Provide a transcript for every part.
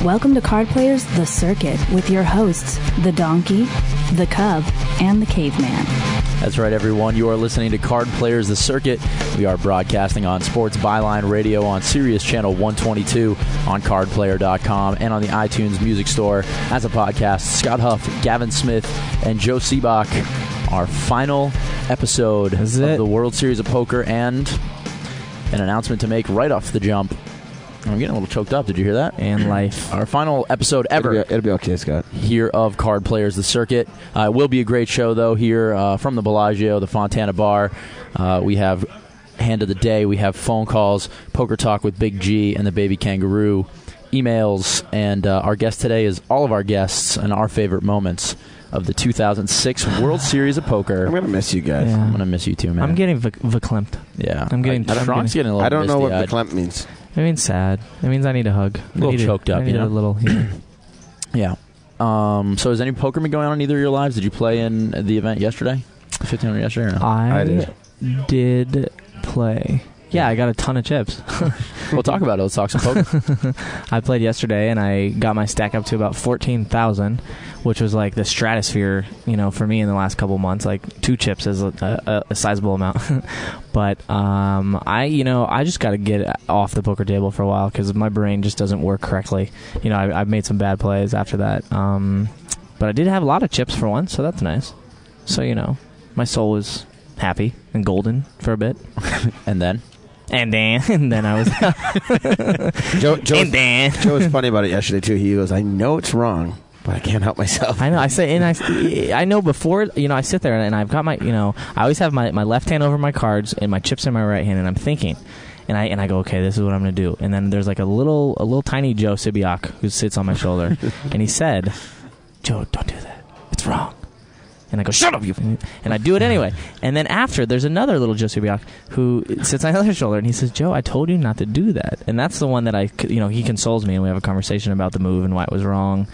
Welcome to Card Players The Circuit with your hosts, the Donkey, the Cub, and the Caveman. That's right, everyone. You are listening to Card Players The Circuit. We are broadcasting on Sports Byline Radio on Sirius Channel 122, on cardplayer.com, and on the iTunes Music Store as a podcast. Scott Huff, Gavin Smith, and Joe Seabach. Our final episode of the World Series of Poker, and an announcement to make right off the jump. I'm getting a little choked up. Did you hear that? And life. Our final episode ever. It'll be okay, Scott. Here of Card Players The Circuit. It will be a great show, though, here from the Bellagio, the Fontana Bar. We have Hand of the Day. We have phone calls, Poker Talk with Big G and the Baby Kangaroo, emails, and our guest today is all of our guests and our favorite moments of the 2006 World Series of Poker. I'm going to miss you guys. Yeah. I'm going to miss you, too, man. I'm getting verklempt. Yeah. I'm getting... Sean's getting a little I don't know what misty-eyed. verklempt means. It means sad. It means I need a hug. A little choked up, I need you know? a little... Yeah. So has any poker been going on in either of your lives? Did you play in the event yesterday? 1500 yesterday or no? I did play. Yeah, I got a ton of chips. We'll talk about it. Let's talk some poker. I played yesterday, and I got my stack up to about 14,000, which was like the stratosphere, for me in the last couple months. Like 2 chips is a sizable amount. But I just got to get off the poker table for a while because my brain just doesn't work correctly. I've made some bad plays after that. But I did have a lot of chips for once, so that's nice. So, my soul was happy and golden for a bit. And then? And then I was... Joe was funny about it yesterday, too. He goes, I know it's wrong, but I can't help myself. I know. I know before, I sit there and I've got my, I always have my left hand over my cards and my chips in my right hand, and I'm thinking. And I go, okay, this is what I'm going to do. And then there's like a little tiny Joe Sibiak who sits on my shoulder. And he said, Joe, don't do that. It's wrong. And I go, shut up, you... And I do it anyway. And then after, there's another little Joe Sibiak who sits on the other shoulder, and he says, Joe, I told you not to do that. And that's the one that he consoles me, and we have a conversation about the move and why it was wrong.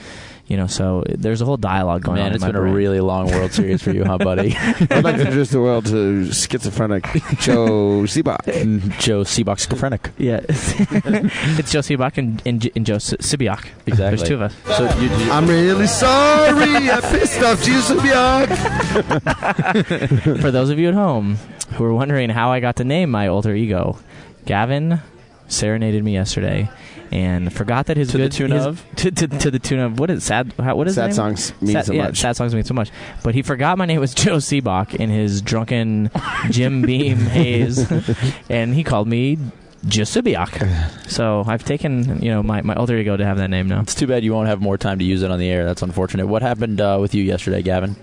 So there's a whole dialogue going on. Man, it's been a really long World Series for you, huh, buddy? I'd like to introduce the world to schizophrenic Joe Seabach. Joe Seabach schizophrenic. Yeah. It's Joe Seabach and Joe Sibiak. Exactly. There's 2 of us. So I'm really sorry. I pissed off Joe Seabach. For those of you at home who are wondering how I got to name my alter ego, Gavin serenaded me yesterday and forgot that to the tune of what is sad? What is sad songs mean so much? Sad songs mean so much. But he forgot my name was Joe Seabach in his drunken Jim Beam haze, and he called me Joe Sibiak. So I've taken my alter ego to have that name now. It's too bad you won't have more time to use it on the air. That's unfortunate. What happened with you yesterday, Gavin?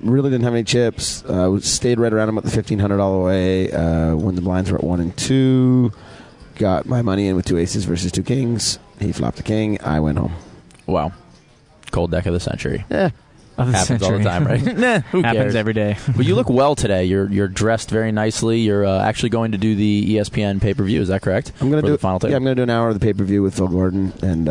Really didn't have any chips. Stayed right around about the $1,500 way when the blinds were at 1 and 2. Got my money in with 2 aces versus 2 kings. He flopped the king. I went home. Wow. Cold deck of the century. Happens all the time, right? Nah, who cares? Happens every day. But you look well today. You're dressed very nicely. You're actually going to do the ESPN pay-per-view. Is that correct? I'm going to do the final tape. Yeah, I'm going to do an hour of the pay-per-view with Phil Gordon and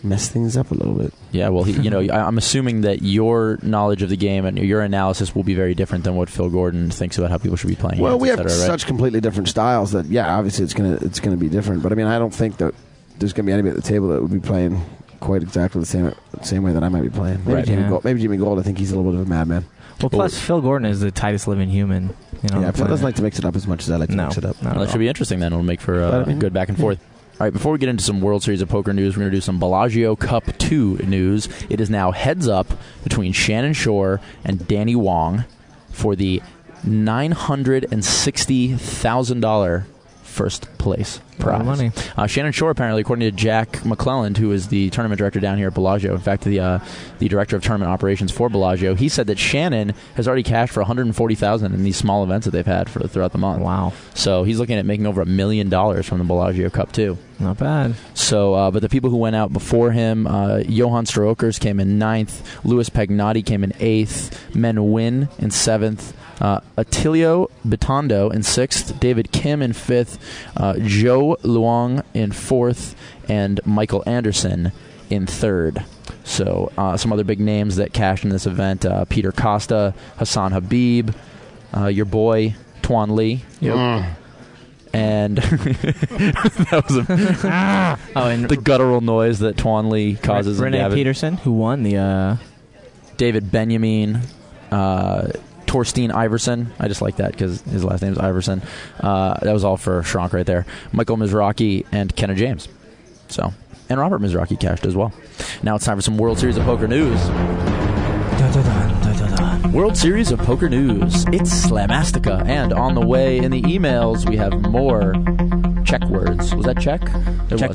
mess things up a little bit. Yeah, well, I'm assuming that your knowledge of the game and your analysis will be very different than what Phil Gordon thinks about how people should be playing. Well, we have right? such completely different styles that, obviously it's gonna be different. But I mean, I don't think that there's gonna be anybody at the table that would be playing quite exactly the same way that I might be playing. Maybe right. Jimmy Gold. I think he's a little bit of a madman. Well, plus Phil Gordon is the tightest living human. Yeah, Phil doesn't like to mix it up as much as I like to mix it up. Well, that should be interesting. Then it'll make for a good back and forth. All right, before we get into some World Series of Poker news, we're going to do some Bellagio Cup 2 news. It is now heads up between Shannon Shore and Danny Wong for the $960,000 first place prize. Money. Shannon Shore, apparently, according to Jack McClelland, who is the tournament director down here at Bellagio, in fact, the director of tournament operations for Bellagio, he said that Shannon has already cashed for $140,000 in these small events that they've had throughout the month. Wow. So he's looking at making over $1 million from the Bellagio Cup, too. Not bad. So, but the people who went out before him, Johan Strookers came in 9th, Louis Pagnotti came in 8th, Men Nguyen in 7th, Attilio Bitondo in 6th, David Kim in 5th, Joe Luong in 4th, and Michael Anderson in 3rd. So some other big names that cashed in this event, Peter Costa, Hassan Habib, your boy Tuan Lee, and and that was and the guttural noise that Twan Lee causes. Renee Peterson, who won the David Benjamin, Torstein Iverson. I just like that because his last name is Iverson. That was all for Schronk right there. Michael Mizrachi and Kenna James. So, and Robert Mizrachi cashed as well. Now it's time for some World Series of Poker news. World Series of Poker news. It's Slamastica, and on the way in the emails we have more check words. Was that check?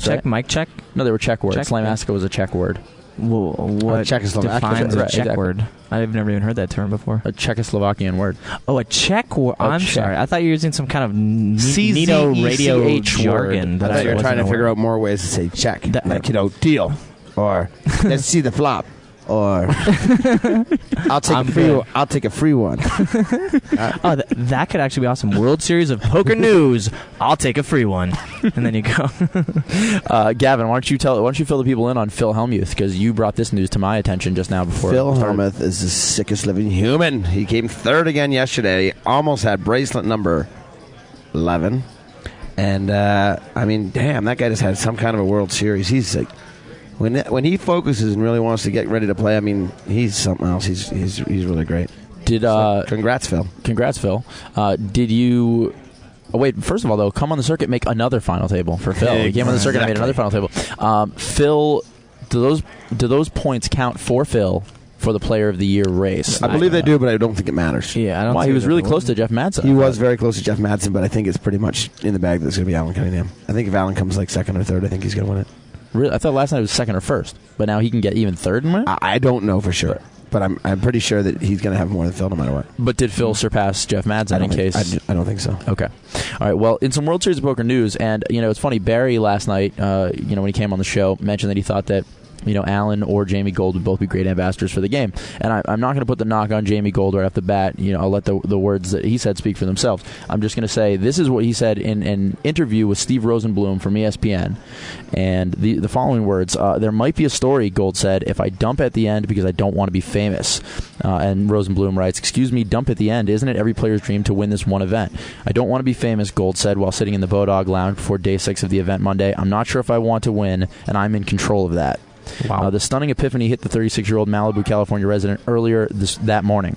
Check, Mike check? No, they were check words. Check, Slamastica was a check word. Well, what defines a check word? I've never even heard that term before. A Czechoslovakian word. Oh, a check word. I'm check. sorry. I thought you were using some kind of Nito radio jargon. I thought you were trying to figure out more ways to say check. Deal. Or let's see the flop. Or I'll take a free one. That could actually be awesome. World Series of Poker news. I'll take a free one, and then you go. Gavin, why don't you fill the people in on Phil Hellmuth, because you brought this news to my attention just now before. Phil Hellmuth is the sickest living human. He came third again yesterday. Almost had bracelet number 11, and I mean, damn, that guy just had some kind of a World Series. He's like. When he focuses and really wants to get ready to play, I mean, he's something else. He's really great. Congrats, Phil. Congrats, Phil. Did you? Oh, wait. First of all, though, come on the circuit, make another final table for Phil. He came on the circuit and made another final table. Phil, do those points count for Phil for the Player of the Year race? I believe they do, but I don't think it matters. Yeah, I don't. Why? He was really close to Jeff Madsen. He was very close to Jeff Madsen, but I think it's pretty much in the bag that it's going to be Alan Cunningham. I think if Alan comes like second or third, I think he's going to win it. Really? I thought last night it was second or first, but now he can get even third and win it? I don't know for sure, but I'm pretty sure that he's going to have more than Phil no matter what. But did Phil surpass Jeff Madsen in case? I don't think so. Okay. All right. Well, in some World Series of Poker news, and it's funny, Barry last night, when he came on the show, mentioned that he thought that Alan or Jamie Gold would both be great ambassadors for the game. And I'm not going to put the knock on Jamie Gold right off the bat. I'll let the words that he said speak for themselves. I'm just going to say this is what he said in an interview with Steve Rosenblum from ESPN. And the following words, there might be a story, Gold said, if I dump at the end because I don't want to be famous. And Rosenblum writes, excuse me, dump at the end. Isn't it every player's dream to win this one event? I don't want to be famous, Gold said while sitting in the Bodog Lounge before day 6 of the event Monday. I'm not sure if I want to win, and I'm in control of that. Wow. The stunning epiphany hit the 36-year-old Malibu, California resident earlier that morning.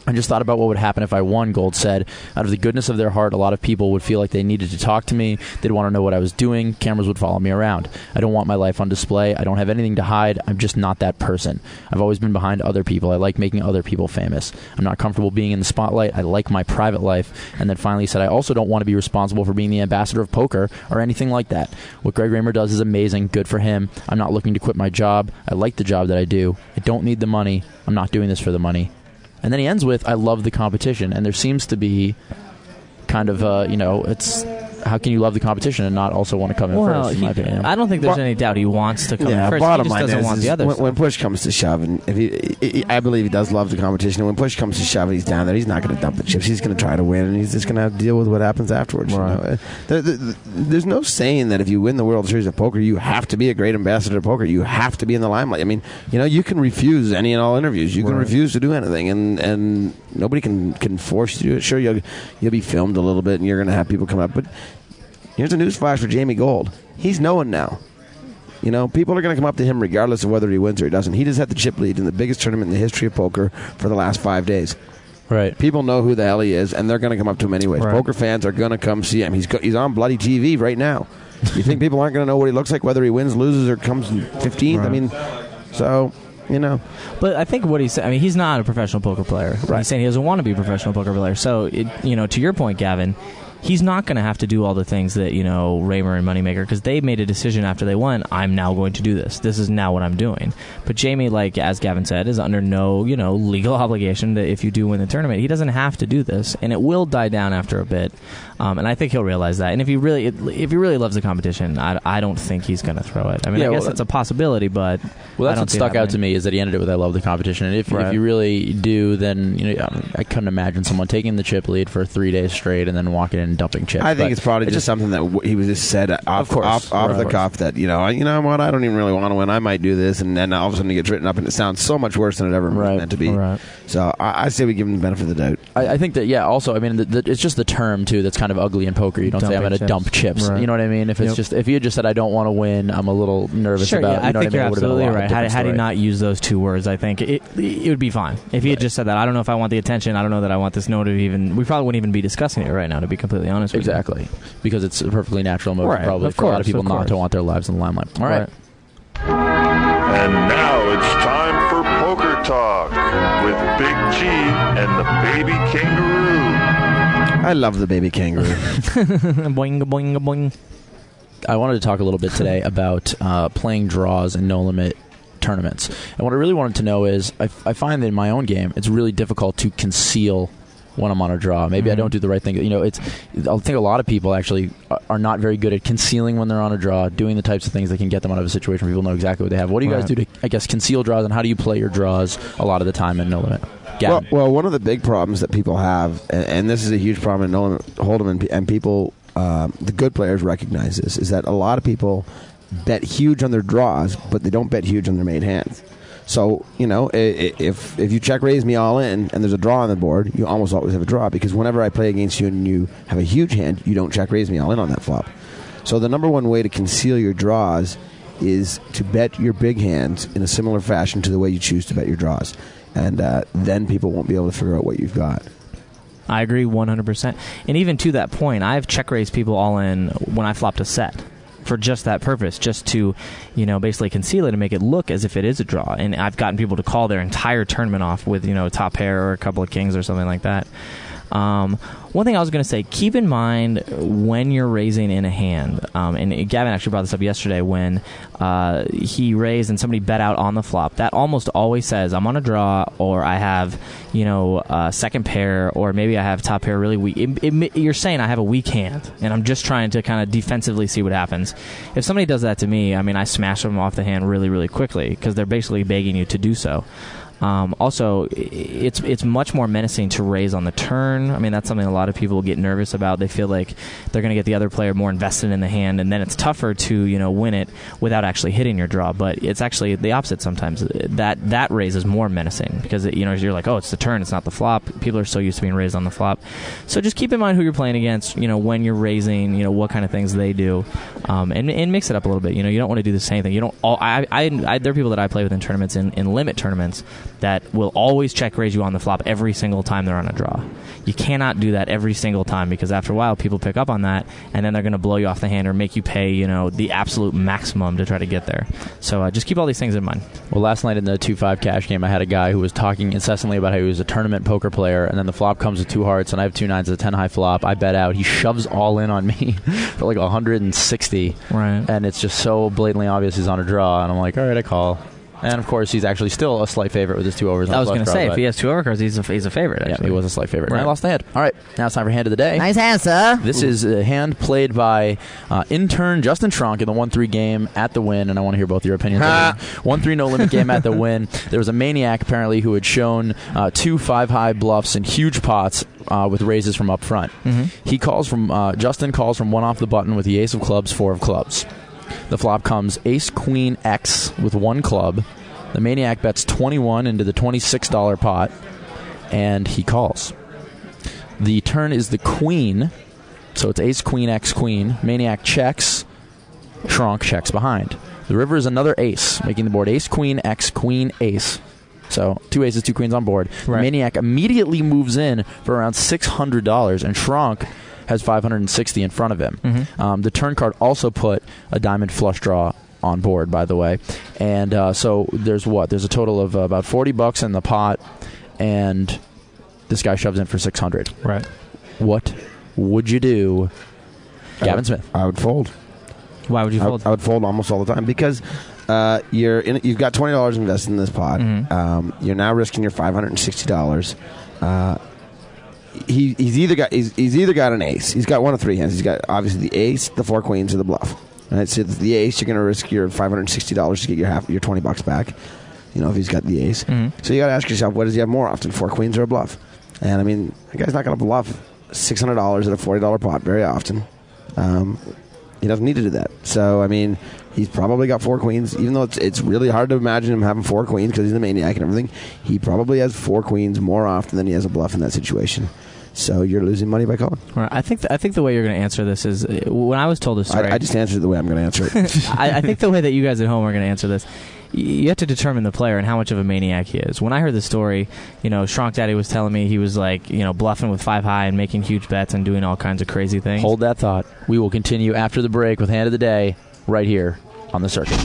I just thought about what would happen if I won, Gold said. Out of the goodness of their heart, a lot of people would feel like they needed to talk to me. They'd want to know what I was doing. Cameras would follow me around. I don't want my life on display. I don't have anything to hide. I'm just not that person. I've always been behind other people. I like making other people famous. I'm not comfortable being in the spotlight. I like my private life. And then finally he said, I also don't want to be responsible for being the ambassador of poker or anything like that. What Greg Raymer does is amazing. Good for him. I'm not looking to quit my job. I like the job that I do. I don't need the money. I'm not doing this for the money. And then he ends with, I love the competition. And there seems to be kind of, it's how can you love the competition and not also want to come in first, in my opinion? I don't think there's any doubt he wants to come in first. Bottom he just line doesn't want the others. When push comes to shove, and I believe he does love the competition, and when push comes to shove and he's down there, he's not going to dump the chips. He's going to try to win, and he's just going to have to deal with what happens afterwards. Right. There's no saying that if you win the World Series of Poker, you have to be a great ambassador of poker. You have to be in the limelight. I mean, you can refuse any and all interviews. You can refuse to do anything, and nobody can force you to do it. Sure, you'll be filmed a little bit, and you're going to have people come up, but here's a newsflash for Jamie Gold. He's known now. People are going to come up to him regardless of whether he wins or he doesn't. He just had the chip lead in the biggest tournament in the history of poker for the last 5 days. Right. People know who the hell he is, and they're going to come up to him anyways. Right. Poker fans are going to come see him. He's on bloody TV right now. You think people aren't going to know what he looks like, whether he wins, loses, or comes in 15th? Right. I mean, so... But I think what he's saying, he's not a professional poker player. Right. He's saying he doesn't want to be a professional poker player. So, to your point, Gavin, he's not going to have to do all the things that, Raymer and Moneymaker, because they made a decision after they won, I'm now going to do this. This is now what I'm doing. But Jamie, like, as Gavin said, is under no, legal obligation that if you do win the tournament, he doesn't have to do this. And it will die down after a bit. And I think he'll realize that. And if he really loves the competition, I don't think he's going to throw it. I mean, I guess that's a possibility, but that's what stuck out to me is that he ended it with I love the competition. And if you really do, then I couldn't imagine someone taking the chip lead for 3 days straight and then walking in and dumping chips. I think it's probably just something that he was just said off the cuff that, you know what, I don't even really want to win. I might do this, and then all of a sudden it gets written up and it sounds so much worse than it ever meant to be. Right. So I say we give him the benefit of the doubt. I think that, also, I mean, it's just the term, too, that's kind of ugly in poker. You don't say I'm going to dump chips. Right. You know what I mean? If it's if you had just said I don't want to win, I'm a little nervous about it. I think you're absolutely right. Had he not used those two words, I think it would be fine. If he had just said that, I don't know if I want the attention, I don't know that I want this note we probably wouldn't even be discussing it right now, to be completely honest with you. Exactly. Because it's a perfectly natural emotion, probably, for a lot of people not to want their lives in the limelight. All right. And now it's time for Poker Talk with Big G and the baby kangaroo. I love the baby kangaroo. Boing, boing, boing. I wanted to talk a little bit today about playing draws and no-limit tournaments. And what I really wanted to know is, I find that in my own game, it's really difficult to conceal when I'm on a draw. Maybe I don't do the right thing. I think a lot of people actually are not very good at concealing when they're on a draw, doing the types of things that can get them out of a situation where people know exactly what they have. What do you guys do to, I guess, conceal draws, and how do you play your draws a lot of the time in no limit? Well, one of the big problems that people have, and this is a huge problem in no limit hold'em, and people, the good players recognize this, is that a lot of people bet huge on their draws, but they don't bet huge on their made hands. So, if you check raise me all in and there's a draw on the board, you almost always have a draw, because whenever I play against you and you have a huge hand, you don't check raise me all in on that flop. So the number one way to conceal your draws is to bet your big hands in a similar fashion to the way you choose to bet your draws. And then people won't be able to figure out what you've got. I agree 100%. And even to that point, I've check raised people all in when I flopped a set, for just that purpose, just to, basically conceal it and make it look as if it is a draw. And I've gotten people to call their entire tournament off with, a top pair or a couple of kings or something like that. One thing I was going to say, keep in mind when you're raising in a hand, and Gavin actually brought this up yesterday when he raised and somebody bet out on the flop. That almost always says I'm on a draw, or I have, second pair, or maybe I have top pair really weak. You're saying I have a weak hand, and I'm just trying to kind of defensively see what happens. If somebody does that to me, I mean, I smash them off the hand really, really quickly, because they're basically begging you to do so. Also, it's much more menacing to raise on the turn. I mean, that's something a lot of people get nervous about. They feel like they're going to get the other player more invested in the hand, and then it's tougher to win it without actually hitting your draw. But it's actually the opposite sometimes. That raise is more menacing, because you're like, oh, it's the turn, it's not the flop. People are so used to being raised on the flop. So just keep in mind who you're playing against. When you're raising, what kind of things they do, and mix it up a little bit. You don't want to do the same thing. You don't. There are people that I play with in tournaments, in limit tournaments, that will always check raise you on the flop every single time they're on a draw. You cannot do that every single time, because after a while people pick up on that, and then they're going to blow you off the hand or make you pay the absolute maximum to try to get there. So just keep all these things in mind. Well, last night in the 2-5 cash game, I had a guy who was talking incessantly about how he was a tournament poker player, and then the flop comes with 2 hearts, and I have 2 nines as a 10 high flop. I bet out. He shoves all in on me for like 160, right? And it's just so blatantly obvious he's on a draw, and I'm like, all right, I call. And, of course, he's actually still a slight favorite with his 2 overs. I was going to say, if he has 2 overcards, he's a favorite, actually. Yeah, he was a slight favorite. Right. And I lost the hand. All right, now it's time for Hand of the Day. Nice hand, sir. This is a hand played by intern Justin Schronk in the 1-3 game at the Win, and I want to hear both your opinions. 1-3 no-limit game at the Win. There was a maniac, apparently, who had shown 2 5-high bluffs in huge pots with raises from up front. Mm-hmm. Justin calls from 1 off the button with the ace of clubs, 4 of clubs. The flop comes ace, queen, X with 1 club. The maniac bets 21 into the $26 pot, and he calls. The turn is the queen, so it's ace, queen, X, queen. Maniac checks. Schronk checks behind. The river is another ace, making the board ace, queen, X, queen, ace. So 2 aces, 2 queens on board. Right. Maniac immediately moves in for around $600, and Schronk has $560 in front of him. Mm-hmm. The turn card also put a diamond flush draw on board, by the way. And so there's a total of about $40 in the pot, and this guy shoves in for $600. Right. What would you do, Gavin Smith? I would fold. Why would you fold? I would fold almost all the time, because you've got $20 invested in this pot. Mm-hmm. You're now risking your $560. He's either got an ace. He's got one of 3 hands. He's got obviously the ace, the 4 queens, or the bluff. Right, so the ace, you're going to risk your $560 to get your $20 back. If he's got the ace. Mm-hmm. So you got to ask yourself, what does he have more often, 4 queens or a bluff? And I mean, the guy's not going to bluff $600 at a $40 pot very often. He doesn't need to do that. So, I mean, he's probably got 4 queens, even though it's really hard to imagine him having 4 queens because he's a maniac and everything. He probably has 4 queens more often than he has a bluff in that situation. So you're losing money by calling. Right. I think the way you're going to answer this is, when I was told this story... I just answered it the way I'm going to answer it. I think the way that you guys at home are going to answer this, you have to determine the player and how much of a maniac he is. When I heard the story, Shrunk Daddy was telling me he was like, bluffing with 5 high and making huge bets and doing all kinds of crazy things. Hold that thought. We will continue after the break with Hand of the Day right here on The Circuit.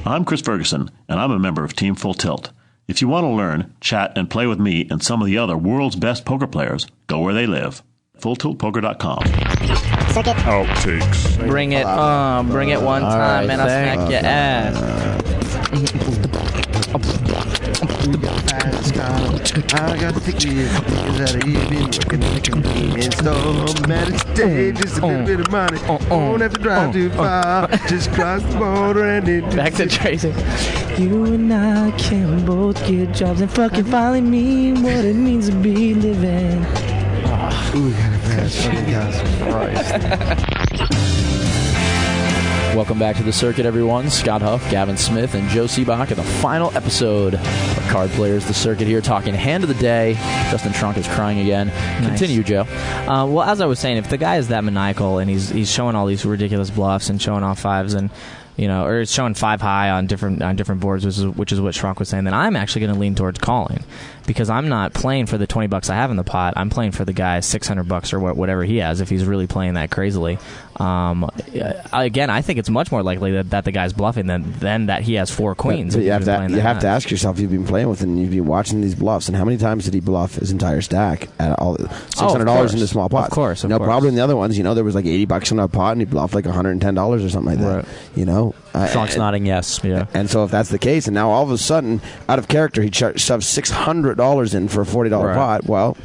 I'm Chris Ferguson, and I'm a member of Team Full Tilt. If you want to learn, chat, and play with me and some of the other world's best poker players, go where they live. FullTiltPoker.com. Circuit. Outtakes. Bring it one time, and I'll smack your ass. I got 6 years that I've been working in store. Man, it's day, just a little bit of money. Won't have to drive too far. Just cross the border and into Back to Tracy. You and I can both get jobs and fucking finally mean what it means to be living. Ooh, got a pass. Welcome back to The Circuit, everyone. Scott Huff, Gavin Smith, and Joe Seebach in the final episode of Card Players The Circuit here, talking Hand of the Day. Justin Trunk is crying again. Nice. Continue, Joe. Well, as I was saying, if the guy is that maniacal and he's showing all these ridiculous bluffs and showing off 5s and or it's showing 5 high on different boards, which is what Shrunk was saying, then I'm actually going to lean towards calling, because I'm not playing for the $20 I have in the pot. I'm playing for the guy's $600 or whatever he has if he's really playing that crazily. Again, I think it's much more likely that the guy's bluffing than that he has 4 queens. But you have to ask yourself, you've been playing with him, you've been watching these bluffs, and how many times did he bluff his entire stack at all $600 in the small pot? Of course. Probably in the other ones, there was like $80 in a pot, and he bluffed like $110 or something like that. Right. Trunk's nodding yes. Yeah. And so if that's the case, and now all of a sudden, out of character, he shoves $600 in for a $40 pot, well,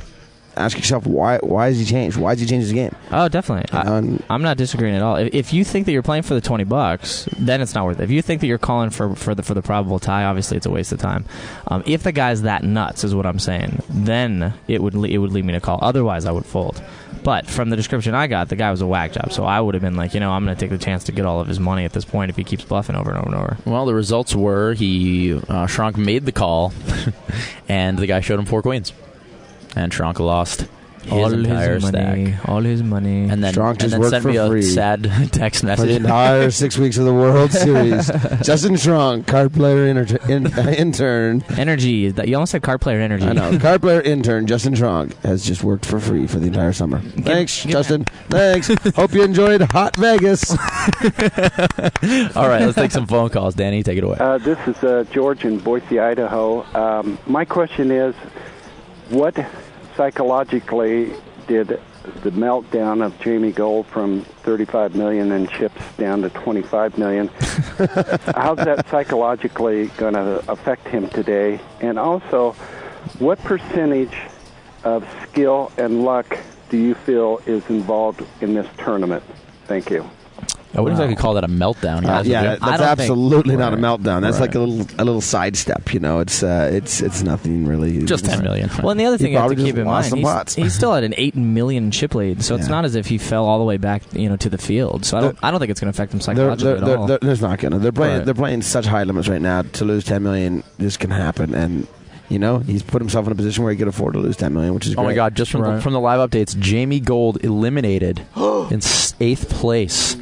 ask yourself, why has he changed? Why has he changed his game? Oh, definitely. I'm not disagreeing at all. If you think that you're playing for the $20, then it's not worth it. If you think that you're calling for the probable tie, obviously it's a waste of time. If the guy's that nuts, is what I'm saying, then it would lead me to call. Otherwise, I would fold. But from the description I got, the guy was a whack job, so I would have been like, I'm going to take the chance to get all of his money at this point if he keeps bluffing over and over and over. Well, the results were Shrunk made the call, and the guy showed him 4 queens, and Shrunk lost his entire stack. All his money. And then sent me a sad text message. For the entire 6 weeks of the World Series. Justin Shrunk, card player intern. Energy. You almost said card player energy. I know. Card player intern Justin Shrunk has just worked for free for the entire summer. Thanks, Justin. Thanks. Hope you enjoyed Hot Vegas. All right, let's take some phone calls. Danny, take it away. This is George in Boise, Idaho. My question is, what psychologically did the meltdown of Jamie Gold from 35 million in chips down to 25 million, how's that psychologically going to affect him today? And also, what percentage of skill and luck do you feel is involved in this tournament? Thank you. I wouldn't exactly call that a meltdown. That's absolutely not a meltdown. That's like a little sidestep. It's nothing really. Just 10 million. Well, and the other thing you have to keep in mind, he's still at an 8 million chip lead, so it's not as if he fell all the way back, to the field. So I don't think it's going to affect him psychologically at all. There's not going to. They're playing such high limits right now. To lose 10 million just can happen, and. He's put himself in a position where he could afford to lose 10 million, which is great. Oh my God! Just from the live updates, Jamie Gold eliminated in 8th place.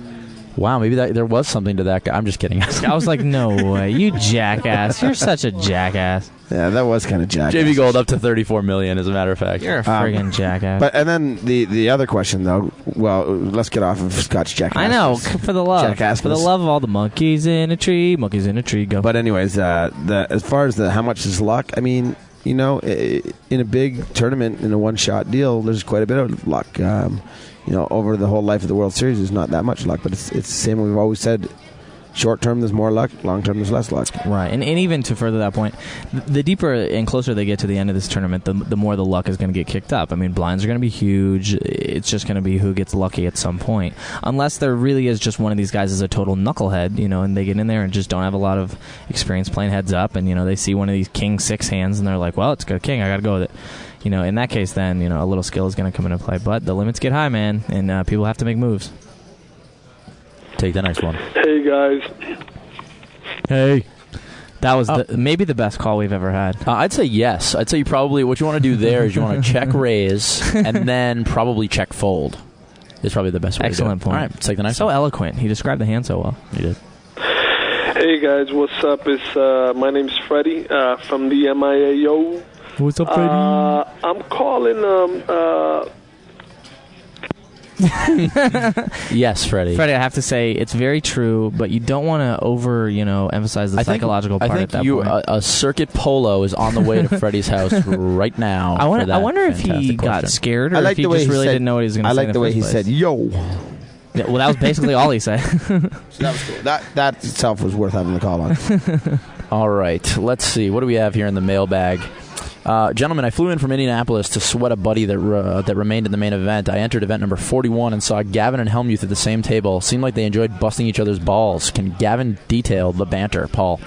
Wow, maybe there was something to that guy. I'm just kidding. I was like, no way, you jackass! You're such a jackass. Yeah, that was kind of jackass. Jamie Gold up to 34 million, as a matter of fact. You're a friggin' jackass. And then the other question, though. Well, let's get off of Scott's jackass. I know, for the love of all the monkeys in a tree, go. But anyways, as far as how much is luck, I mean, in a big tournament, in a one-shot deal, there's quite a bit of luck. Over the whole life of the World Series, there's not that much luck, but it's the same. We've always said, short term there's more luck, long term there's less luck. Right, and even to further that point, the deeper and closer they get to the end of this tournament, the more the luck is going to get kicked up. I mean, blinds are going to be huge. It's just going to be who gets lucky at some point, unless there really is just one of these guys is a total knucklehead, and they get in there and just don't have a lot of experience playing heads up, and they see one of these king 6 hands and they're like, well, it's got a king, I got to go with it. in that case, then a little skill is going to come into play. But the limits get high, man, and people have to make moves. Take the next one. Hey guys. Hey. That was maybe the best call we've ever had. I'd say yes. I'd say you probably, what you want to do there is you want to check raise and then probably check fold. Is probably the best way Excellent to do it. point. All right, let's take the next one. So eloquent. He described the hand so well. He did. Hey guys, what's up? My name's Freddie from the MIAO. What's up, Freddie? I'm calling Yes, Freddie. Freddie, I have to say it's very true, but you don't want to emphasize the psychological part at that point. A circuit polo is on the way to Freddie's house right now. I wonder if he got scared or if he just really didn't know what he was going to say. I like the way he said, yo. Yeah, well, that was basically all he said. So that was cool. That itself was worth having the call on. All right, let's see. What do we have here in the mailbag? Gentlemen, I flew in from Indianapolis to sweat a buddy that remained in the main event. I entered event number 41 and saw Gavin and Helmuth at the same table. Seemed like they enjoyed busting each other's balls. Can Gavin detail the banter? Paul.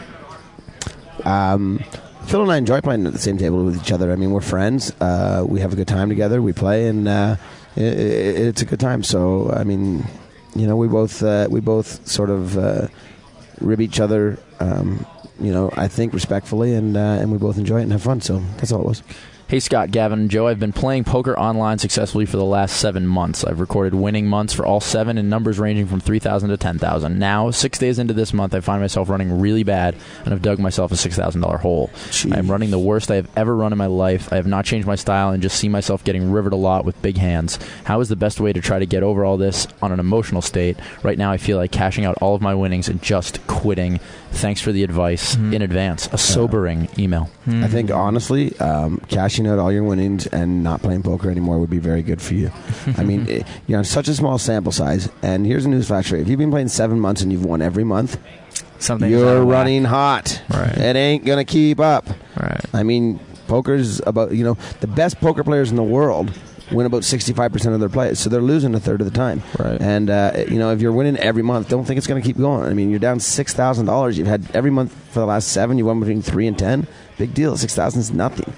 Phil and I enjoy playing at the same table with each other. I mean, we're friends. We have a good time together. We play, and it's a good time. So, I mean, we both sort of rib each other. I think respectfully, and we both enjoy it and have fun. So that's all it was. Hey, Scott, Gavin, and Joe, I've been playing poker online successfully for the last 7 months. I've recorded winning months for all 7 in numbers ranging from 3,000 to 10,000. Now, 6 days into this month, I find myself running really bad and have dug myself a $6,000 hole. Jeez. I'm running the worst I have ever run in my life. I have not changed my style and just see myself getting rivered a lot with big hands. How is the best way to try to get over all this on an emotional state? Right now, I feel like cashing out all of my winnings and just quitting. Thanks for the advice in advance. A sobering email. I think, honestly, cashing out all your winnings and not playing poker anymore would be very good for you. I mean, you're on such a small sample size, and here's a newsflash for you. If you've been playing 7 months and you've won every month, you're running hot. Right. It ain't going to keep up. Right. I mean, poker's about, the best poker players in the world win about 65% of their plays, so they're losing a third of the time. Right. And if you're winning every month, don't think it's going to keep going. I mean, you're down $6,000. You've had every month for the last 7. You won between 3 and 10. Big deal. 6,000 is nothing.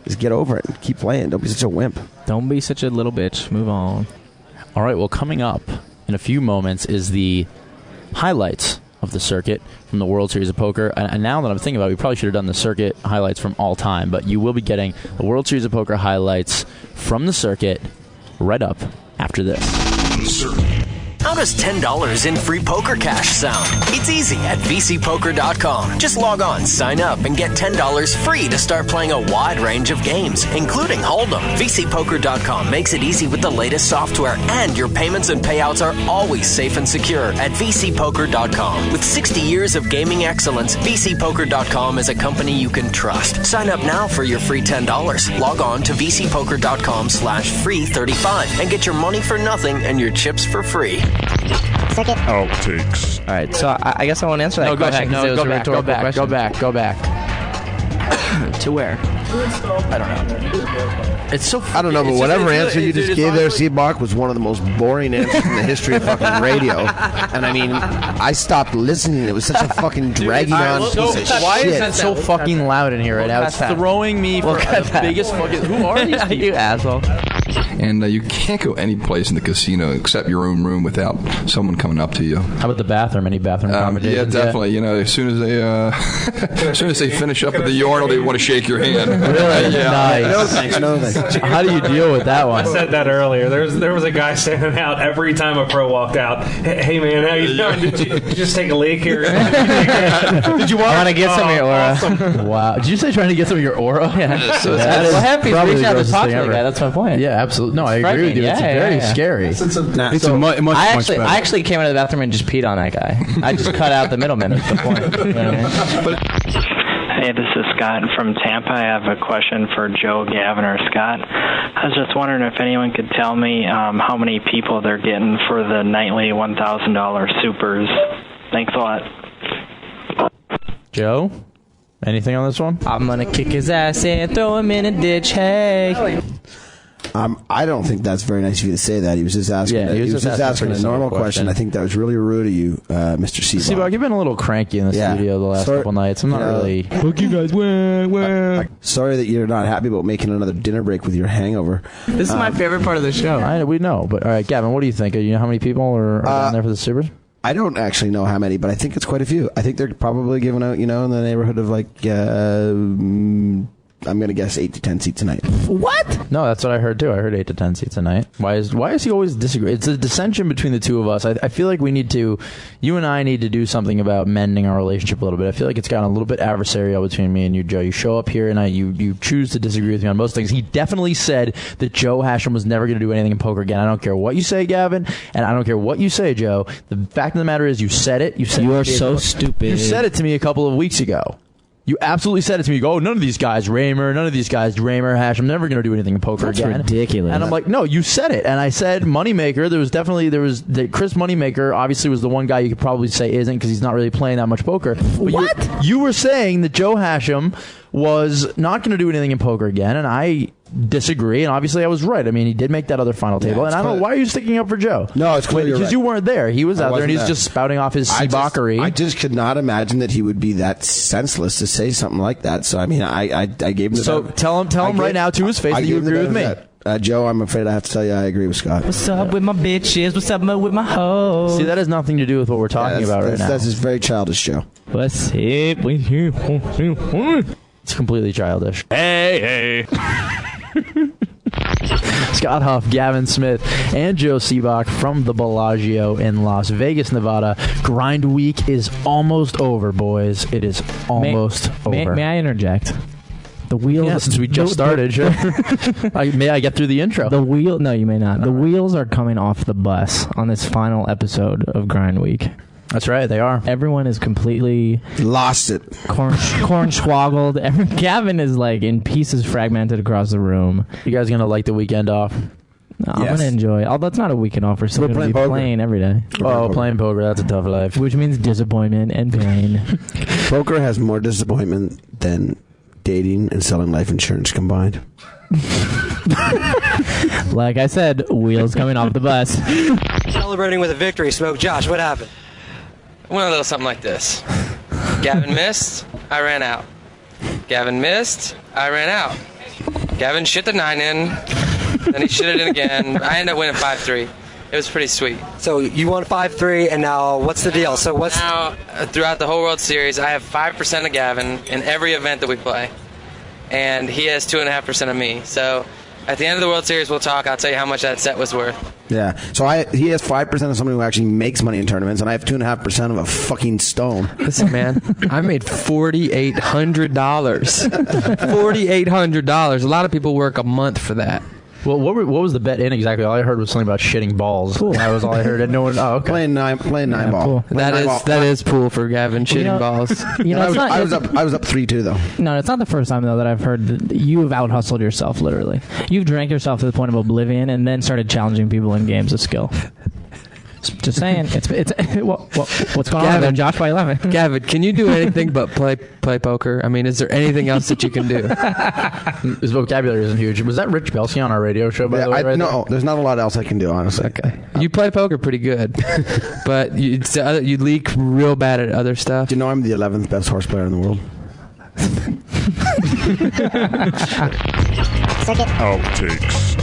Just get over it and keep playing. Don't be such a wimp. Don't be such a little bitch. Move on. All right. Well, coming up in a few moments is the highlights of the circuit from the World Series of Poker. And now that I'm thinking about it, we probably should have done the circuit highlights from all time, but you will be getting the World Series of Poker highlights from the circuit right up after this. How does $10 in free poker cash sound? It's easy at VCPoker.com. Just log on, sign up, and get $10 free to start playing a wide range of games, including Hold'em. VCPoker.com makes it easy with the latest software, and your payments and payouts are always safe and secure at VCPoker.com. With 60 years of gaming excellence, VCPoker.com is a company you can trust. Sign up now for your free $10. Log on to VCPoker.com/free35 and get your money for nothing and your chips for free. Circuit outtakes. All right, so I guess I won't answer that question. No, go back. Go back. To where? I don't know. It's so. I don't know, but whatever answer you just gave there, C-Bach, was one of the most boring answers in the history of fucking radio. And I mean, I stopped listening. It was such a fucking dragging on piece of shit. Why is that so fucking loud in here right now? It's throwing me for the biggest fucking. Who are these people? You asshole. And you can't go any place in the casino except your own room without someone coming up to you. How about the bathroom? Any bathroom accommodations? Yeah, definitely. As soon as they finish up at the urinal, they want to shake your hand. Really? Yeah. Nice. How do you deal with that one? I said that earlier. There was a guy standing out every time a pro walked out. Hey man, how you doing? Did you just take a leak here? Did you want to get some of your aura? Awesome. Wow. Did you say trying to get some of your aura? Yeah. So that is probably reach out the to talk to thing the ever. guy. That's my point. Yeah, absolutely. No, I agree with you. It's very scary. I actually came into the bathroom and just peed on that guy. I just cut out the middleman. That's the point. You know what I mean? Hey, this is Scott from Tampa. I have a question for Joe, Gavin, or Scott. I was just wondering if anyone could tell me how many people they're getting for the nightly $1,000 supers. Thanks a lot. Joe, anything on this one? I'm going to kick his ass and throw him in a ditch. Hey. I don't think that's very nice of you to say that. He was just asking. Yeah, he was just asking a normal question. I think that was really rude of you, Mr. Seabach. Seabach, you've been a little cranky in the studio the last couple nights. I'm not really. Fuck you guys. Sorry that you're not happy about making another dinner break with your hangover. This is my favorite part of the show. We know, but all right, Gavin, what do you think? You know how many people are down there for the Supers? I don't actually know how many, but I think it's quite a few. I think they're probably giving out, in the neighborhood of like. I'm going to guess 8 to 10 seats a night. What? No, that's what I heard too. I heard 8 to 10 seats a night. Why is he always disagree? It's a dissension between the two of us. I feel like you and I need to do something about mending our relationship a little bit. I feel like it's gotten a little bit adversarial between me and you, Joe. You show up here and you choose to disagree with me on most things. He definitely said that Joe Hashem was never going to do anything in poker again. I don't care what you say, Gavin, and I don't care what you say, Joe. The fact of the matter is you said it. You are so stupid. You said it to me a couple of weeks ago. You absolutely said it to me. You go, none of these guys, Raymer, Hash, I'm never going to do anything in poker again. That's ridiculous. And I'm like, no, you said it. And I said Moneymaker. Chris Moneymaker obviously was the one guy you could probably say isn't because he's not really playing that much poker. But what? You were saying that Joe Hashem was not going to do anything in poker again, and I disagree, and obviously I was right. I mean, he did make that other final table, and I don't know, why are you sticking up for Joe? No, it's clear because you weren't there. He was out there, and he's there. just spouting off his Seabachary. I just could not imagine that he would be that senseless to say something like that. So, I mean, I gave him the So tell him right now to his face that you agree with me. Joe, I'm afraid I have to tell you I agree with Scott. What's up with my bitches? What's up with my hoes? See, that has nothing to do with what we're talking about right now. That's his very childish show. What's up with you? It's completely childish. Hey. Scott Huff, Gavin Smith, and Joe Seabach from the Bellagio in Las Vegas, Nevada. Grind week is almost over, boys. It is almost over. May I interject? The wheels. Yeah, since we just started, sure. May I get through the intro? No, you may not. The wheels are coming off the bus on this final episode of Grind Week. That's right, they are. Everyone is completely lost it. Cornswoggled. Gavin is like in pieces, fragmented across the room. You guys gonna like the weekend off? No, I'm gonna enjoy it. Although it's not a weekend off, we're still gonna be playing every day. Playing poker, that's a tough life. Which means disappointment and pain. Poker has more disappointment than dating and selling life insurance combined. Like I said, wheels coming off the bus. Celebrating with a victory, Smoke. Josh, what happened? Went a little something like this. Gavin missed, I ran out. Gavin missed, I ran out. Gavin shit the 9 in, then he shit it in again. I ended up winning 5-3. It was pretty sweet. So you won 5-3, and now what's the deal? So what's now throughout the whole World Series, I have 5% of Gavin in every event that we play, and he has 2.5% of me. So at the end of the World Series, we'll talk. I'll tell you how much that set was worth. Yeah. So he has 5% of somebody who actually makes money in tournaments, and I have 2.5% of a fucking stone. Listen, man, I made $4,800. $4,800. A lot of people work a month for that. Well, what was the bet in exactly? All I heard was something about shitting balls. Cool. That was all I heard. And no one. Oh, okay. Playing nine ball. Cool. That is pool for Gavin, shitting balls. I was up 3-2 though. No, it's not the first time though that I've heard that you've out hustled yourself. Literally, you've drank yourself to the point of oblivion, and then started challenging people in games of skill. Just saying, it's what's going on there, Josh? By 11, Gavin, can you do anything but play poker? I mean, is there anything else that you can do? His vocabulary isn't huge. Was that Rich Belsky on our radio show? By the way, no, there's not a lot else I can do, honestly. Okay, you play poker pretty good, but you leak real bad at other stuff. Do you know I'm the 11th best horse player in the world? Outtakes.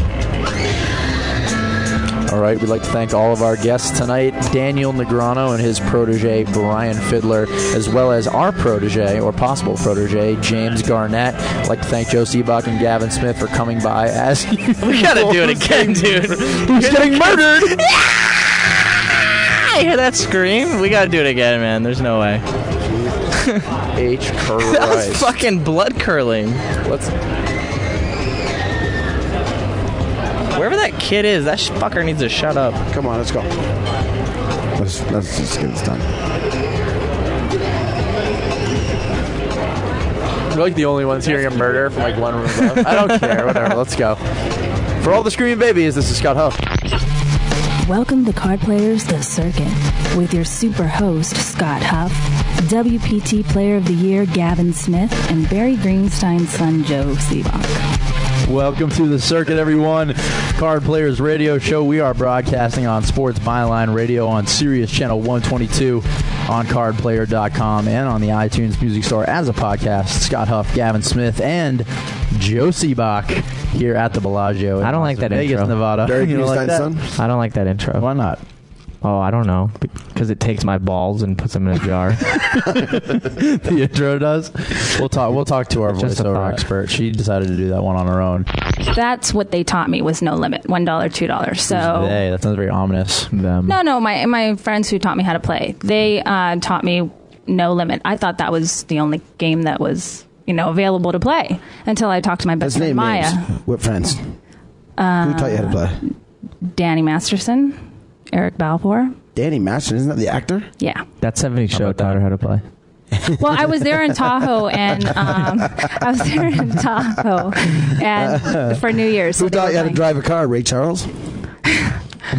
All right, we'd like to thank all of our guests tonight, Daniel Negreanu and his protege, Brian Fiddler, as well as our protege, or possible protege, James Garnett. I'd like to thank Joe Seabach and Gavin Smith for coming by as we gotta do it again, dude. Who's getting murdered? I hear that scream. We gotta do it again, man. There's no way. H. Christ. That was fucking blood curling. Wherever that kid is, that fucker needs to shut up. Come on, let's go. Let's just get this done. We're like the only ones hearing a murder from like one room above. I don't care. Whatever. Let's go. For all the screaming babies, this is Scott Huff. Welcome to Card Players The Circuit with your super host, Scott Huff, WPT Player of the Year, Gavin Smith, and Barry Greenstein's son, Joe Seabach. Welcome to the circuit, everyone. Card Players Radio Show. We are broadcasting on Sports Byline Radio on Sirius Channel 122 on cardplayer.com and on the iTunes Music Store as a podcast. Scott Huff, Gavin Smith, and Joe Seabach here at the Bellagio. I don't like that Vegas, intro. Nevada. You don't like that? I don't like that intro. Why not? Oh, I don't know. Because it takes my balls and puts them in a jar. The intro does. We'll talk to our voiceover expert. She decided to do that one on her own. That's what they taught me was no limit, $1, $2. So that sounds very ominous. Them. No. My friends who taught me how to play, they taught me no limit. I thought that was the only game that was available to play until I talked to my best friend Maya. What friends? Who taught you how to play? Danny Masterson. Eric Balfour. Danny Masterson, isn't that the actor? Yeah. That 70s show taught her how to play. Well, I was there in Tahoe, and for New Year's. Who taught you how to drive a car? Ray Charles?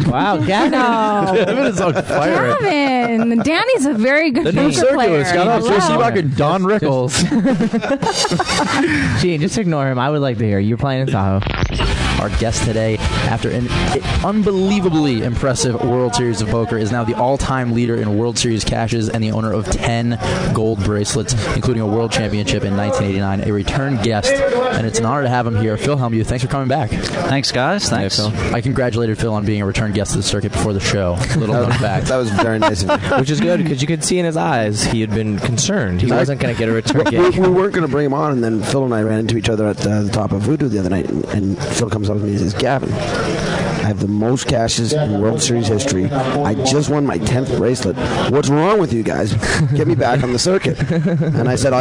Wow, Gavin. Gavin is on fire. Gavin. Danny's a very good poker player. Scott Joe Seabach and Don Rickles. Gene, just ignore him. I would like to hear you playing in Tahoe. Our guest today, after an unbelievably impressive World Series of Poker, is now the all-time leader in World Series cashes and the owner of 10 gold bracelets, including a World Championship in 1989. A return guest, and it's an honor to have him here. Phil Hellmuth, thanks for coming back. Thanks, guys. Thanks. Phil. I congratulated Phil on being a return guest to the circuit before the show. Little known fact. That was very nice of you. Which is good, because you could see in his eyes he had been concerned. He wasn't going to get a return gig. We weren't going to bring him on, and then Phil and I ran into each other at the top of Voodoo the other night, and Phil comes up to me and says, Gavin, I have the most cashes in World Series history. I just won my 10th bracelet. What's wrong with you guys? Get me back on the circuit. And I said,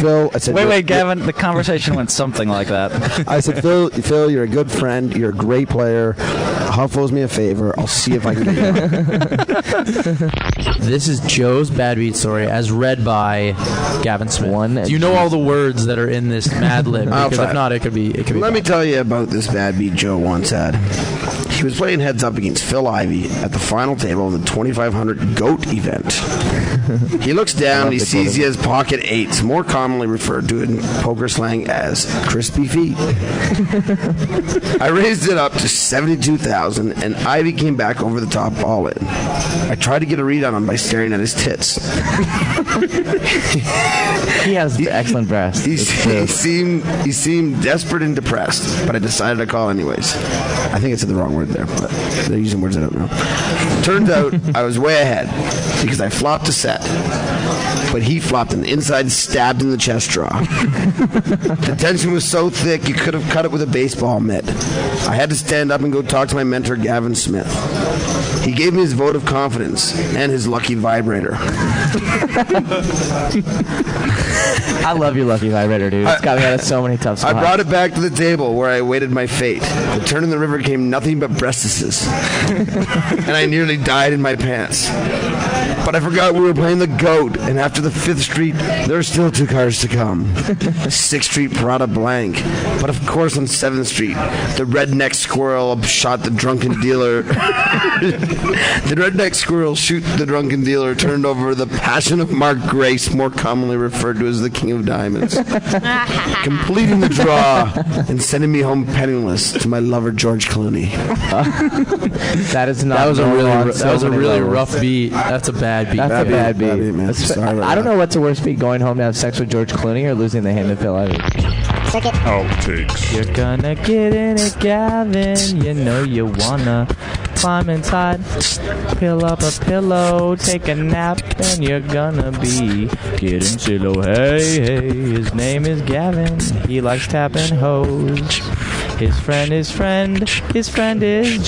Phil, wait, Gavin, the conversation went something like that. I said, Phil, you're a good friend. You're a great player. Huff owes me a favor. I'll see if I can get you on. This is Joe's Bad Beat story as read by Gavin Smith. Do you know all the words that are in this Mad Lib? Because if not, it could be. Let me tell you about this bad beat Joe once had. He was playing heads up against Phil Ivey at the final table of the 2500 GOAT event. He looks down and he sees he has pocket eights, more commonly referred to in poker slang as crispy feet. I raised it up to 72,000, and Ivey came back over the top all in. I tried to get a read on him by staring at his tits. He has excellent breasts. He seemed desperate and depressed, but I decided to call anyways. I think I said the wrong word there, but they're using words I don't know. Turns out I was way ahead because I flopped a set, but he flopped an inside stabbed in the chest draw. The tension was so thick you could have cut it with a baseball mitt. I had to stand up and go talk to my mentor Gavin Smith. He gave me his vote of confidence and his lucky vibrator. I love your lucky vibrator, dude. It's got me out of so many tough spots. I brought it back to the table where I awaited my fate. The turn in the river came nothing but breastises. And I nearly died in my pants. But I forgot we were playing the GOAT, and after the 5th Street, there are still 2 cars to come. 6th Street Prada blank. But of course on 7th Street, the redneck squirrel shot the drunken dealer. The redneck squirrel shoot the drunken dealer turned over the Passion of Mark Grace, more commonly referred to as the King of Diamonds. Completing the draw and sending me home penniless to my lover George Clooney. That is not. That was a really rough beat. That's a bad beat. That's a bad beat. Man. Sorry I don't know what's the worst beat: going home to have sex with George Clooney or losing the hand to Phil Ivey. Outtakes. You're gonna get in it, Gavin. You know you wanna climb inside, peel up a pillow, take a nap, and you're gonna be getting silly. Hey, his name is Gavin. He likes tapping hoes. His friend is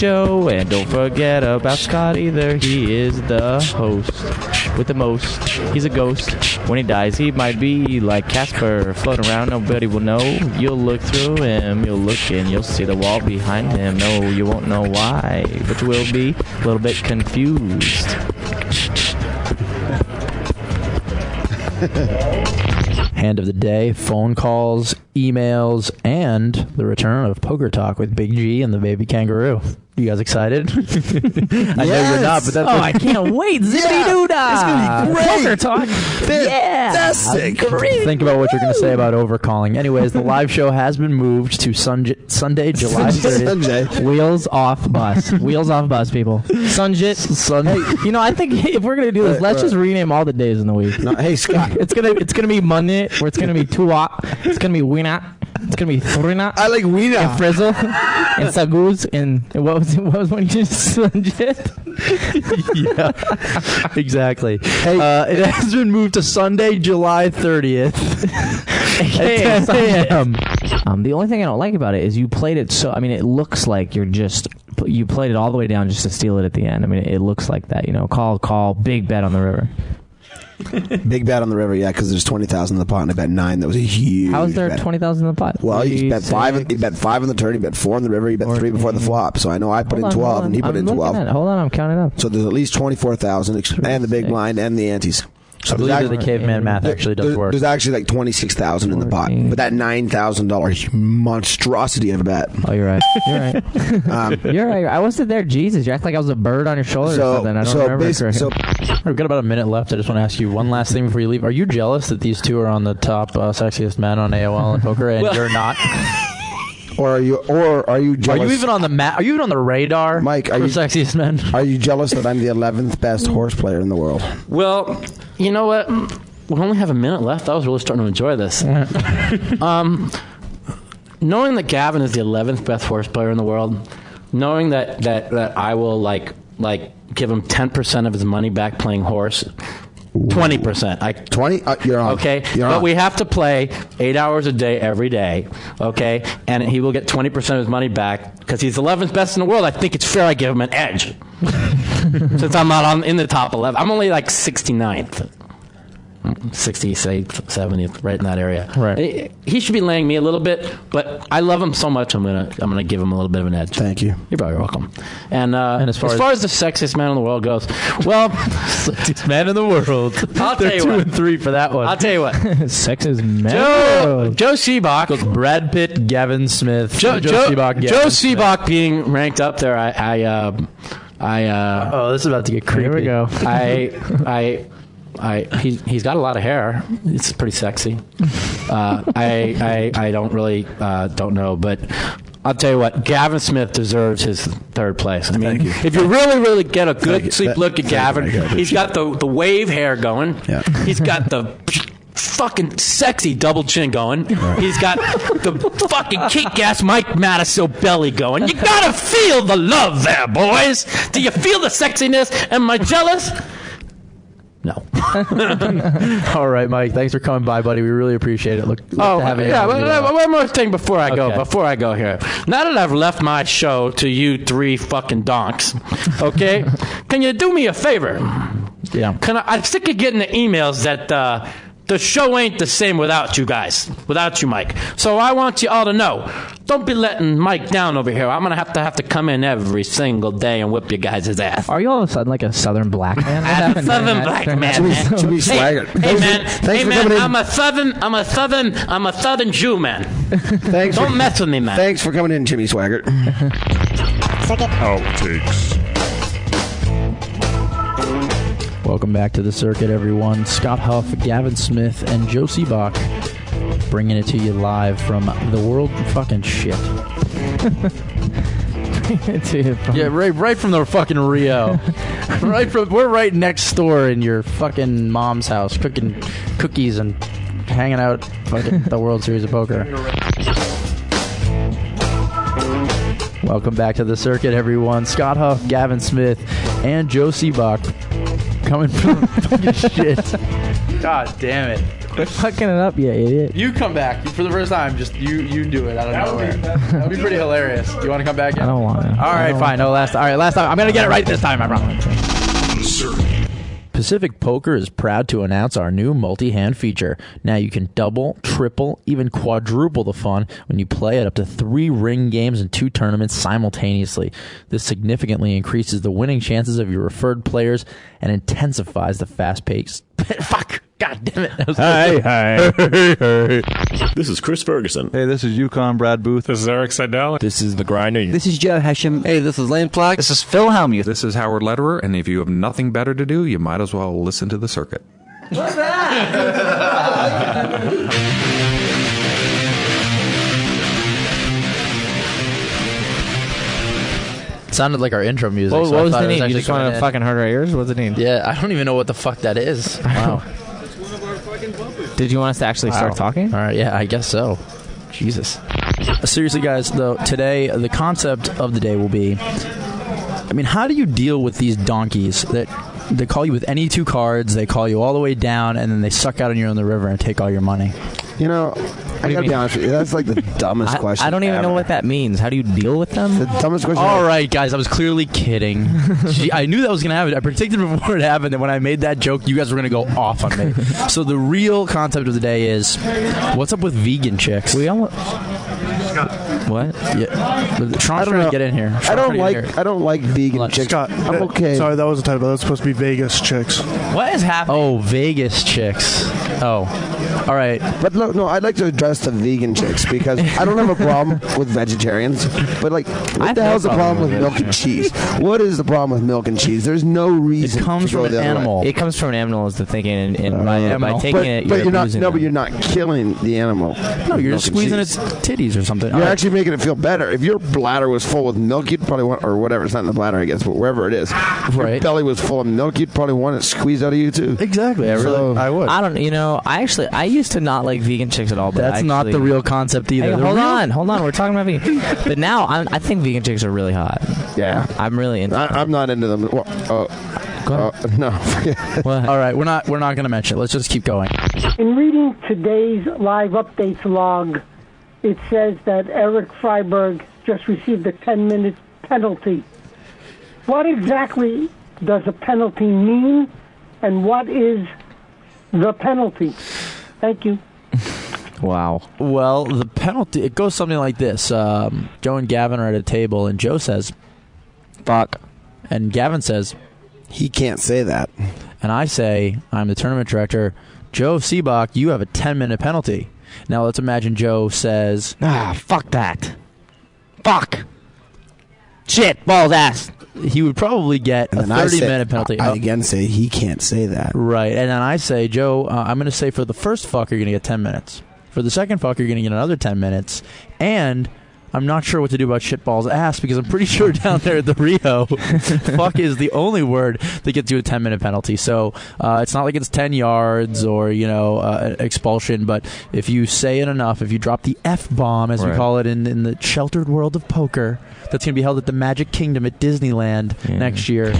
Joe. And don't forget about Scott either. He is the host with the most. He's a ghost. When he dies, he might be like Casper, floating around. Nobody will know. You'll look through him. You'll look and you'll see the wall behind him. No, you won't know why, but you will be a little bit confused. Hand of the day, phone calls, emails, and the return of Poker Talk with Big G and the Baby Kangaroo. You guys excited? I know you're not, but that's I can't wait. Zippity doo dah. It's going to be great. Poker talk. Fantastic. Great. Think about what you're going to say about overcalling. Anyways, the live show has been moved to Sunday, July 30th. Wheels off bus. Wheels off bus, people. Sunjit. Hey, I think if we're going to do this, let's just rename all the days in the week. No, hey, Scott. It's gonna be Monday, or it's going to be Tuwa. It's going to be Wina. It's going to be Thrina. I like Wina. And Frizzle. And Saguz. And what was when you just Sunjit? Yeah, exactly. Hey, it has been moved to Sunday, July 30th at 10 a.m. The only thing I don't like about it is you played it so. I mean, it looks like you played it all the way down just to steal it at the end. I mean, it looks like that. Call, big bet on the river. Big bet on the river, yeah, because there's 20,000 in the pot, and I bet 9. That was a huge. How is there 20,000 in the pot? Well, he bet 5. He bet 5 on the turn. He bet 4 on the river. He bet 3 before the flop. So I know I put in 12, and he put in 12. Hold on, I'm counting up. So there's at least 24,000, and the big blind, and the antes. So I believe the caveman math actually does work. There's actually like 26,000 in the pot, but that $9,000 monstrosity of a bet. Oh, you're right. You're right. You're right. I wasn't there. Jesus, you act like I was a bird on your shoulder or something. I don't remember. We've got about a minute left. I just want to ask you one last thing before you leave. Are you jealous that these two are on the top sexiest men on AOL and poker, and you're not? Or are you jealous? Are you even on the Are you even on the radar, Mike? For sexiest men? Are you jealous that I'm the 11th best horse player in the world? Well, you know what? We only have a minute left. I was really starting to enjoy this. Knowing that Gavin is the 11th best horse player in the world, knowing that I will like give him 10% of his money back playing horse. 20%. 20? You're on. Okay, but we have to play 8 hours a day every day. Okay, and he will get 20% of his money back because he's 11th best in the world. I think it's fair I give him an edge since I'm not in the top 11. I'm only like 69th. 68th, 70th, right in that area. Right. He should be laying me a little bit, but I love him so much. I'm gonna give him a little bit of an edge. Thank you. You're probably welcome. And as far as the sexiest man in the world goes, well, sexiest man in the world. I'll tell you 2 what. and 3 for that one. I'll tell you what. Sexiest man. Joe Seabock goes Brad Pitt, Gavin Smith. Joe Seabock being ranked up there. Oh, this is about to get creepy. Here we go. He's got a lot of hair. It's pretty sexy. I don't really don't know, but I'll tell you what, Gavin Smith deserves his third place. I mean, if you really get a good look at Gavin, he's got the wave hair going. Yeah. He's got the fucking sexy double chin going. Right. He's got the fucking kick-ass Mike Matusow belly going. You gotta feel the love there, boys. Do you feel the sexiness? Am I jealous? No. All right, Mike. Thanks for coming by, buddy. We really appreciate it. Look to have you. One more thing before I go. Before I go here. Now that I've left my show to you three fucking donks, okay? Can you do me a favor? Yeah. I'm sick of getting the emails that the show ain't the same without you guys, without you, Mike. So I want you all to know, don't be letting Mike down over here. I'm gonna have to come in every single day and whip you guys' ass. Are you all of a sudden like a Southern black man? I'm a Southern black man. Jimmy Swaggart. Hey man, I'm a Southern Jew, man. Don't mess with me, man. Thanks for coming in, Jimmy Swaggart. Outtakes. Welcome back to the circuit, everyone. Scott Huff, Gavin Smith, and Joe Seabock bringing it to you live from the world of fucking shit. Yeah, right from the fucking Rio. We're right next door in your fucking mom's house, cooking cookies and hanging out fucking the World Series of Poker. Welcome back to the circuit, everyone. Scott Huff, Gavin Smith, and Joe Seabock coming from fucking shit. God damn it. Quit fucking it up, you idiot. You come back for the first time. Just you do it. I don't know where. That would be pretty hilarious. You want to come back in? I don't want to. All right, fine. No, last time. I'm going to get it right this time, I promise. Pacific Poker is proud to announce our new multi-hand feature. Now you can double, triple, even quadruple the fun when you play at up to 3 ring games and 2 tournaments simultaneously. This significantly increases the winning chances of your referred players and intensifies the fast-paced God damn it. Hey. This is Chris Ferguson. Hey, this is Yukon Brad Booth. This is Eric Seidel. This is The Grinder. This is Joe Hesham. Hey, this is Lane Plack. This is Phil Hellmuth. This is Howard Lederer, and if you have nothing better to do, you might as well listen to The Circuit. What's that? Sounded like our intro music. What was the name? You just want to in. fucking hurt our ears? What's the name? Yeah, I don't even know what the fuck that is. Wow. Did you want us to actually start talking? All right, yeah, I guess so. Jesus. Seriously, guys, though, today, the concept of the day will be, I mean, how do you deal with these donkeys that they call you with any two cards, they call you all the way down, and then they suck out on you in the river and take all your money? You know, I gotta be honest with you, that's like the dumbest question I don't even know what that means. How do you deal with them? The dumbest question. All right, guys, I was clearly kidding. Gee, I knew that was going to happen. I predicted before it happened that when I made that joke, you guys were going to go off on me. So the real concept of the day is, what's up with vegan chicks? What? Yeah. Sean's trying to get in here. I don't like vegan chicks. Scott, I'm okay. Sorry, that was a typo. That's supposed to be Vegas chicks. What is happening? Oh, Vegas chicks. Oh. All right. But look, no, I'd like to address the vegan chicks because I don't have a problem with vegetarians. But, like, what the hell's the problem with milk and cheese? What is the problem with milk and cheese? There's no reason. It comes from an animal. It comes from an animal is the thinking, and by taking it, you're not. No, but you're not killing the animal. No, you're just squeezing its titties or something. You're actually making it feel better. If your bladder was full with milk, you'd probably want, or whatever, it's not in the bladder, I guess, but wherever it is. If your belly was full of milk, you'd probably want it squeezed out of you, too. Exactly. I would. I don't, I used to not like vegan chicks at all. But that's not the real concept either. Hey, hold on. We're talking about vegan. But now, I think vegan chicks are really hot. Yeah. I'm really into them. I'm not into them. No. All right, we're not going to mention it. Let's just keep going. In reading today's live updates log, it says that Eric Freiberg just received a 10-minute penalty. What exactly does a penalty mean, and what is the penalty? Thank you. Wow. Well, the penalty, it goes something like this. Joe and Gavin are at a table, and Joe says, fuck. And Gavin says, he can't say that. And I say, I'm the tournament director, Joe Seabach, you have a 10-minute penalty. Now, let's imagine Joe says, fuck that. Fuck. Shit, balls, ass. He would probably get a 30-minute penalty. I again say he can't say that. Right. And then I say, Joe, I'm going to say for the first fuck, you're going to get 10 minutes. For the second fuck, you're going to get another 10 minutes. And I'm not sure what to do about shitballs ass because I'm pretty sure down there at the Rio, fuck is the only word that gets you a 10-minute penalty. So it's not like it's 10 yards or, expulsion. But if you say it enough, if you drop the F-bomb, as we call it in the sheltered world of poker, that's going to be held at the Magic Kingdom at Disneyland next year.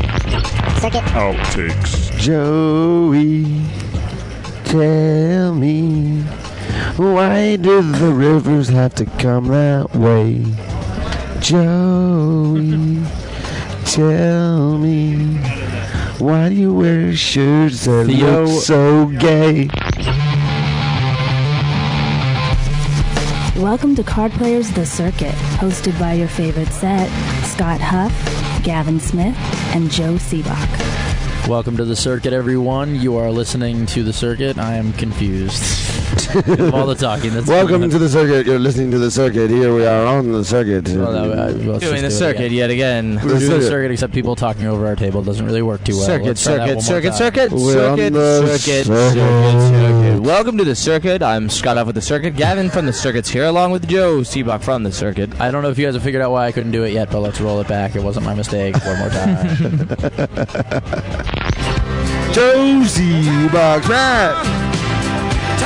Second. Outtakes. Joey, tell me, why do the rivers have to come that way? Joey, tell me, why do you wear shirts that look so gay? Welcome to Card Players The Circuit, hosted by your favorite set, Scott Huff, Gavin Smith, and Joe Seabach. Welcome to The Circuit, everyone. You are listening to The Circuit. I am confused. Of all the talking. Welcome to The Circuit. You're listening to The Circuit. Here we are on The Circuit. Doing The Circuit yet again. We're doing The Circuit, except people talking over our table doesn't really work too well. Circuit. Welcome to The Circuit. I'm Scott Huff with The Circuit. Gavin from The Circuit's here, along with Joe Seabach from The Circuit. I don't know if you guys have figured out why I couldn't do it yet, but let's roll it back. It wasn't my mistake. One more time. Joe Seabach's mad.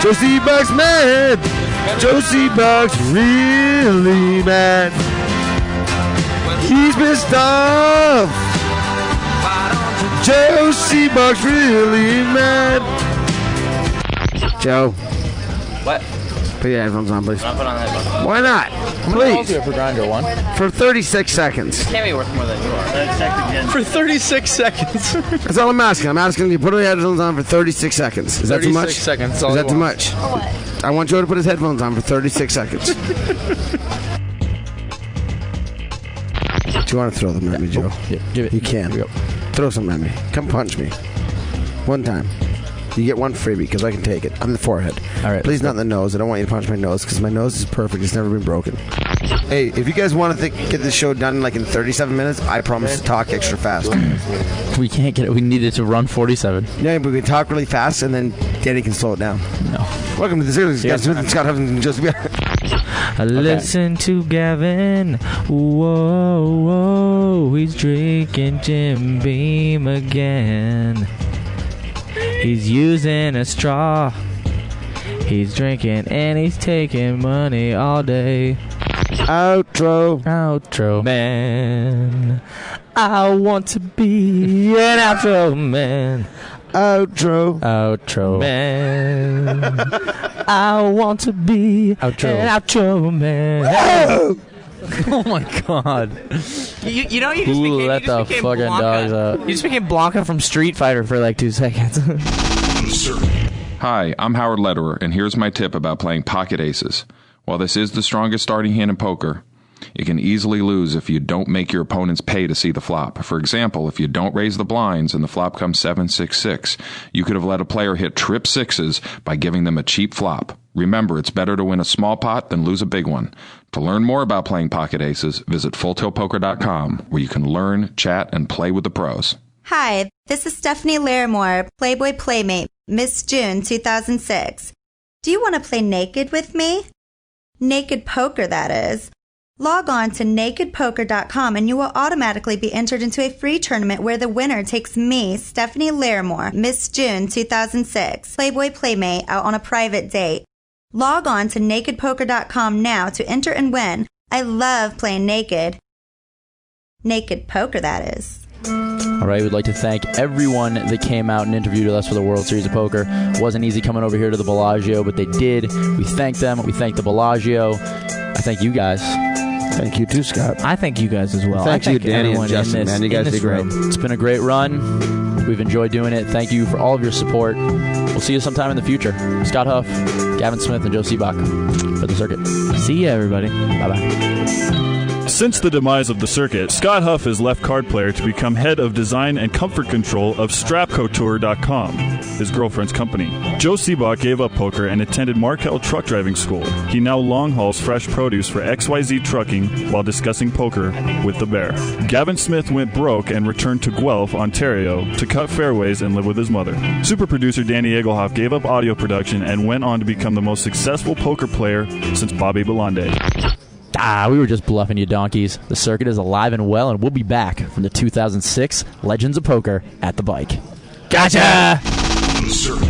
Joe Seabach's mad. Joe Seabach's really mad. He's pissed off. Joe Seabach's really mad. Joe. What? Put your headphones on, please. I'll put on headphones. Why not? Please. For Grinder 1. For 36 seconds. Can't be worth more than you are. For 36 seconds. That's all I'm asking. I'm asking you to put your headphones on for 36 seconds. Is that too much? 36 seconds. Is that too much? What? I want Joe to put his headphones on for 36 seconds. Do you want to throw them at me, Joe? Yeah, give it. You can. Throw some at me. Come punch me. One time. You get one freebie because I can take it. On the forehead. All right. Please not in the nose. I don't want you to punch my nose because my nose is perfect. It's never been broken. Hey, if you guys want to get this show done like in 37 minutes, I promise to talk extra fast. We can't get it. We need it to run 47. Yeah, but we can talk really fast and then Danny can slow it down. No. Welcome to the series. Gavin Smith and Scott Huff and Joseph. Listen to Gavin. Whoa, whoa. He's drinking Jim Beam again. He's using a straw. He's drinking and he's taking money all day. Outro man. I want to be an outro man. Outro man. I want to be an outro man. Oh my God! You know you just Who became, let you just the became fucking Blanca. dogs out? You just became Blanca from Street Fighter for like 2 seconds. Hi, I'm Howard Lederer, and here's my tip about playing pocket aces. While this is the strongest starting hand in poker, it can easily lose if you don't make your opponents pay to see the flop. For example, if you don't raise the blinds and the flop comes 7-6-6, you could have let a player hit trip sixes by giving them a cheap flop. Remember, it's better to win a small pot than lose a big one. To learn more about playing pocket aces, visit FullTiltPoker.com, where you can learn, chat, and play with the pros. Hi, this is Stephanie Larimore, Playboy Playmate, Miss June 2006. Do you want to play naked with me? Naked poker, that is. Log on to nakedpoker.com and you will automatically be entered into a free tournament where the winner takes me, Stephanie Larimore, Miss June 2006, Playboy Playmate, out on a private date. Log on to nakedpoker.com now to enter and win. I love playing naked. Naked poker, that is. All right, we'd like to thank everyone that came out and interviewed with us for the World Series of Poker. It wasn't easy coming over here to the Bellagio, but they did. We thank them. We thank the Bellagio. I thank you guys. Thank you too, Scott. I thank you guys as well. Thank you, Danny and Justin, man. You guys did great. It's been a great run. We've enjoyed doing it. Thank you for all of your support. We'll see you sometime in the future. Scott Huff, Gavin Smith, and Joe Seabach for the circuit. See ya, everybody. Bye-bye. Since the demise of the circuit, Scott Huff has left Card Player to become head of design and comfort control of StrapCouture.com, his girlfriend's company. Joe Seabach gave up poker and attended Markel truck driving school. He now long hauls fresh produce for XYZ Trucking while discussing poker with the bear. Gavin Smith went broke and returned to Guelph, Ontario to cut fairways and live with his mother. Super producer Danny Egelhoff gave up audio production and went on to become the most successful poker player since Bobby Belande. We were just bluffing you donkeys. The circuit is alive and well, and we'll be back from the 2006 Legends of Poker at the Bike. Gotcha! Circuit.